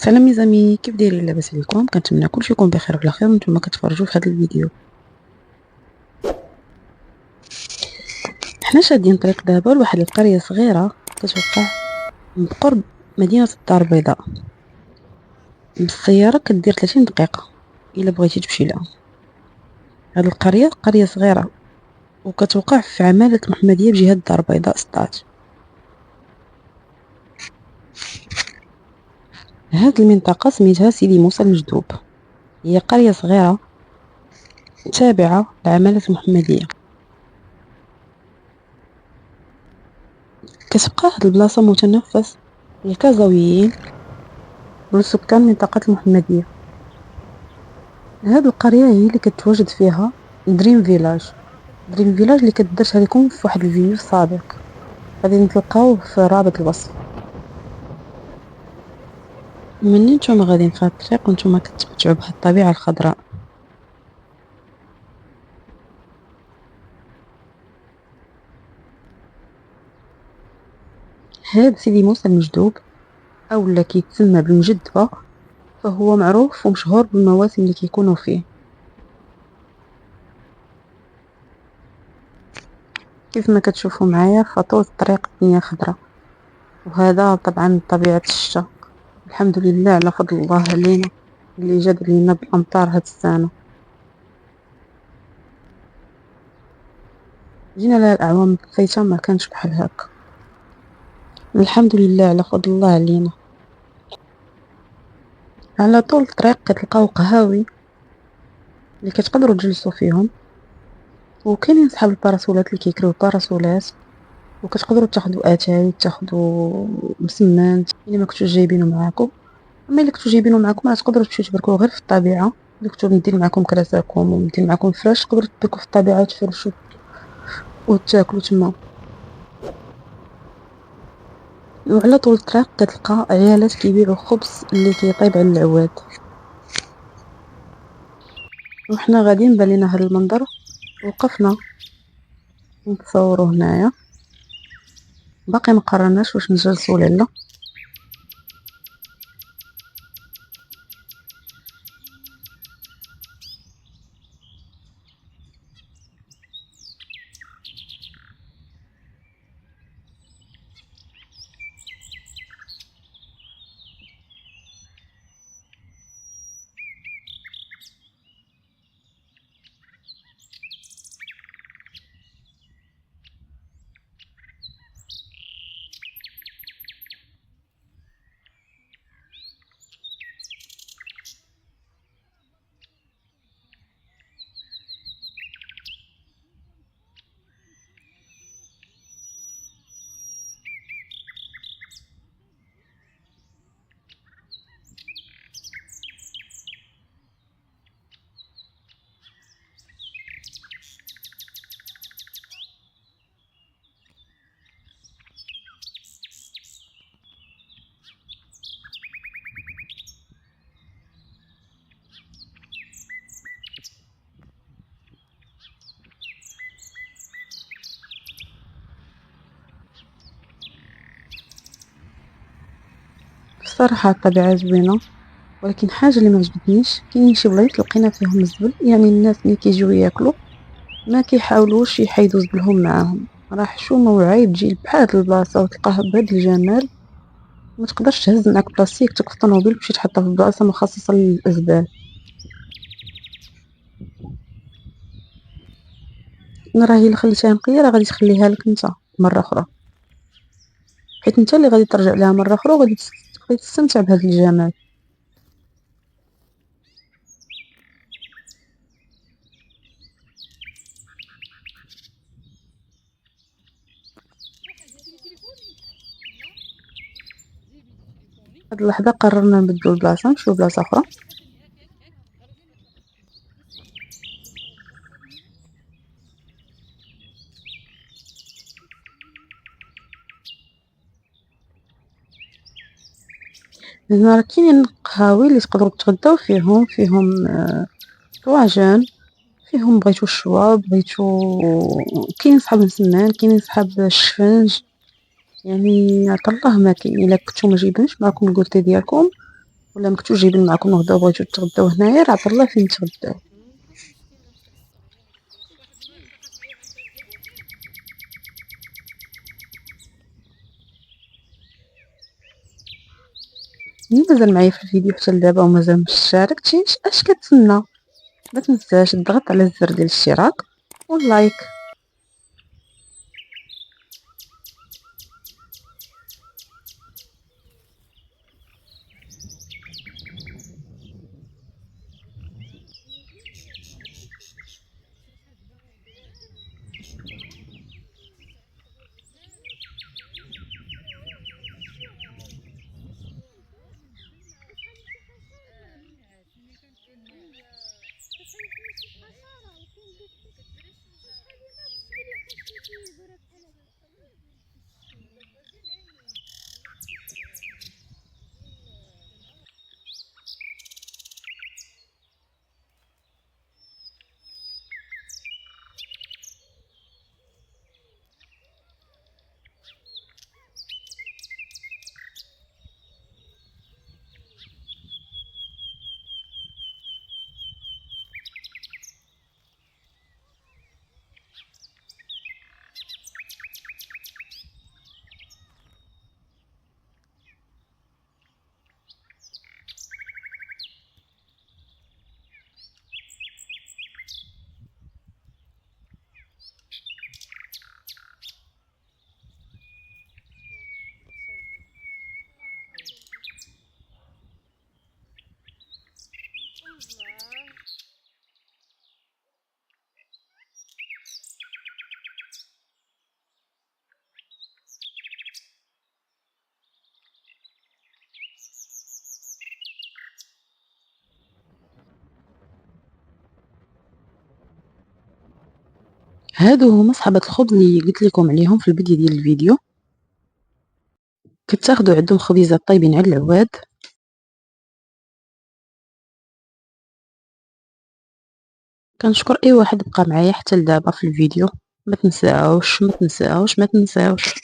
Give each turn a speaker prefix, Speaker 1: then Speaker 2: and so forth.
Speaker 1: سلام يا زمي، كيف دايرين؟ لاباس عليكم؟ كنتمنى كلشي يكون بخير وعلى خير وانتم كتفرجوا في هذا الفيديو. حنا شادين طريق دابا لواحد القريه صغيره كتوقع بقرب مدينه الدار البيضاء. بالسياره كدير 30 دقيقه الا بغيتي تمشي لها. هذه القريه قريه صغيره وكتوقع في عماله محمديه بجهه الدار البيضاء 16. هذه المنطقه سميتها سيدي موسى المجذوب. هي قريه صغيره تابعه لعماله المحمديه. كتبقى هاد البلاصه متنفس للكازاويين ولسكان منطقه المحمديه. هاد القرية هي اللي كتواجد فيها دريم فيلاج. دريم فيلاج اللي كدرتها لكم في واحد الفيديو سابق، غادي نتلقاوه في رابط الوصف. منين نتوما غاديين في هاد الطريق وانتوما كتمتعوا بهاد الطبيعة الخضراء. هاد سيدي موسى المجذوب اولا كيتسمى بالمجدبة، فهو معروف ومشهور بالمواسم اللي كيكونوا فيه. كيف ما كتشوفوا معايا فطول الطريق الدنيا خضراء، وهذا طبعا طبيعة الشتا. الحمد لله على فضل الله علينا اللي جاب لينا بالامطار هاد السنة. جينا لها الاعوام الفايته ما كانش بحال هكا. الحمد لله على فضل الله علينا. على طول الطريق كتلقاو قهاوي اللي كتقدروا تجلسوا فيهم، وكاينين صحاب الباراسولات اللي كيكريو باراسولات، وكتقدروا تاخذوا اتاي تاخذوا مسمانت اللي ما كنتوش جايبينه معاكم. اما اللي كنتو جايبينه معاكم راه تقدروا تمشيو تبركوا غير في الطبيعه. اللي كنتو مدين معاكم كراساكم ومدين معاكم فراش تقدروا تبركوا في الطبيعه وتفرشوا وتاكلوا تما. وعلى طول الطريق كتلقى عيالات كيبيعوا خبز اللي كيطيب على العواد. وحنا غاديين بالينا هذا المنظر، وقفنا نتصوروا هنايا. باقي ما قررناش واش نجلسوا ولا لا. بصراحه الطبيعه زوينه، ولكن حاجه اللي ما عجبتنيش كاينين شي بلايص لقينا فيهم الزبل. يعني الناس ملي كيجيو ياكلوا ما كيحاولوش يحيدوا زبلهم معاهم. راه حشومه وعيب تجي بحال هاد البلاصه وتلقاها بهاد الجمال، ما تقدرش تهز معاك بلاستيك في الطوموبيل وتمشي تحطها في بلاصه مخصصه للزبال. انا راه الا خليتها نقيه راه غادي تخليها لك انت مره اخرى، حيت انت اللي غادي ترجع لها مره اخرى وغادي غادي تستمتع بهذا الجمال. هاد اللحظه قررنا نبدلو البلاصه نمشيو لبلاصه اخرى. هنا راه كاينين قهاوي اللي تقدروا تغداو فيهم طواجن، فيهم بغيتو الشوا بغيتو. كاين صحاب المسمان كاينين صحاب الشفنج. يعني عطا الله ما كاين. الا كنتو ما جايبينش معكم الكورتي ديالكم ولا مكنتوش جايبين معكم غدا وبغيتو تغداو هنايا، راه عطا الله فين تغداو. ملي مازال معايا في الفيديو حتى لدابا ومازال مشاركتيش، اش كتسنى؟ ما تنساش تضغط على الزر ديال الاشتراك واللايك. هادو هما صحابات الخبز اللي قلت لكم عليهم في البداية ديال الفيديو. كتاخدوا عندهم خبيزات طايبين على العواد. كنشكر اي واحد بقى معايا حتى لدابا في الفيديو. ما تنساوش ما تنساوش ما تنساوش